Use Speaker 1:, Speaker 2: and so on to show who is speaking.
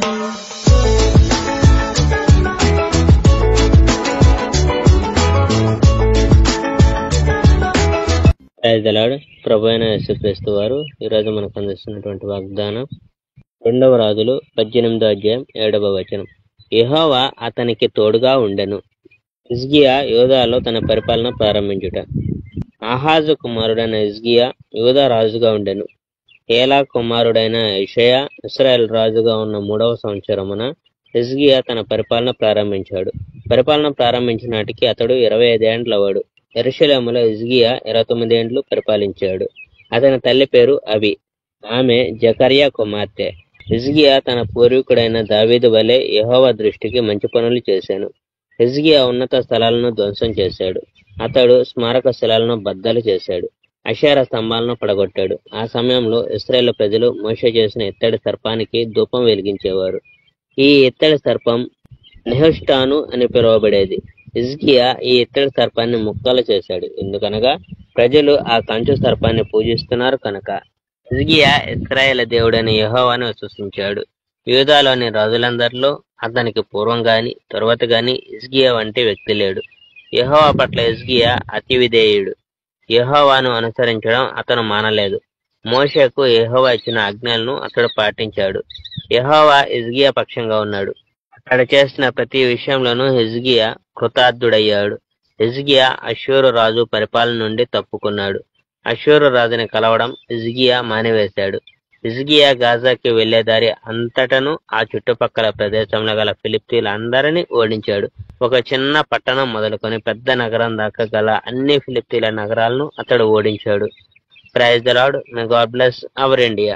Speaker 1: ప్రభు అయిన యేసుక్రీస్తు వారు ఈరోజు మనకు అందిస్తున్నటువంటి వాగ్దానం 2వ రాజులు 18వ అధ్యాయం 7వ వచనం. యెహోవా అతనికి తోడుగా ఉండెను. హిజ్కియా యూదాలో తన పరిపాలన ప్రారంభించుట. ఆహాజు కుమారుడైన హిజ్కియా యూదా రాజుగా ఉండెను. ఏలా కుమారుడైన యెషయా ఇశ్రాయేలు రాజుగా ఉన్న 3వ సంవత్సరమున హిజ్కియా తన పరిపాలన ప్రారంభించాడు. పరిపాలన ప్రారంభించిన నాటికి అతడు 25 ఏండ్లవాడు. యెరూషలేములో హిజ్కియా 29 ఏండ్లు పరిపాలించాడు. అతని తల్లి పేరు అబి, ఆమె జకర్యా కుమార్తె. హిజ్కియా తన పూర్వీకుడైన దావీదు వలె యెహోవా దృష్టికి మంచి పనులు చేశాను. హిజ్కియా ఉన్నత స్థలాలను ధ్వంసం చేశాడు. అతడు స్మారక శిలలను బద్దలు చేశాడు. అషేరా స్తంభాలను పడగొట్టాడు. ఆ సమయంలో ఇశ్రాయేలు ప్రజలు మోషే చేసిన ఇత్తడి సర్పానికి ధూపం వెలిగించేవారు. ఈ ఇత్తడి సర్పం నెహుష్టాను అని పిలువబడేది. హిజ్కియా ఈ ఇత్తడి సర్పాన్ని ముక్కలు చేశాడు. ఎందుకనగా ప్రజలు ఆ కంచు సర్పాన్ని పూజిస్తున్నారు కనుక. హిజ్కియా ఇశ్రాయేలు దేవుడైన యెహోవాను విశ్వసించాడు. యూదాలోని రాజులందరిలో అతనికి పూర్వం గాని తరువాత గాని హిజ్కియా వంటి వ్యక్తి లేడు. యెహోవా పట్ల హిజ్కియా అతి విధేయుడు. యెహోవాను అనుసరించడం అతను మానలేదు. మోషేకు యెహోవా ఇచ్చిన ఆజ్ఞలను అతడు పాటించాడు. యెహోవా హిజ్కియా పక్షంగా ఉన్నాడు. అతడు చేసిన ప్రతి విషయంలోనూ హిజ్కియా కృతార్థుడయ్యాడు. హిజ్కియా అష్షూరు రాజు పరిపాలన నుండి తప్పుకున్నాడు. అష్షూరు రాజుని కలవడం హిజ్కియా మానివేశాడు. హిజ్కియా గాజాకి వెళ్లే దారి అంతటను ఆ చుట్టుపక్కల ప్రదేశంలో గల ఫిలిప్తీలందరినీ ఓడించాడు. ఒక చిన్న పట్టణం మొదలుకొని పెద్ద నగరం దాకా గల అన్ని ఫిలిప్తీల నగరాలను అతడు ఓడించాడు. Praise the Lord. May God bless our India.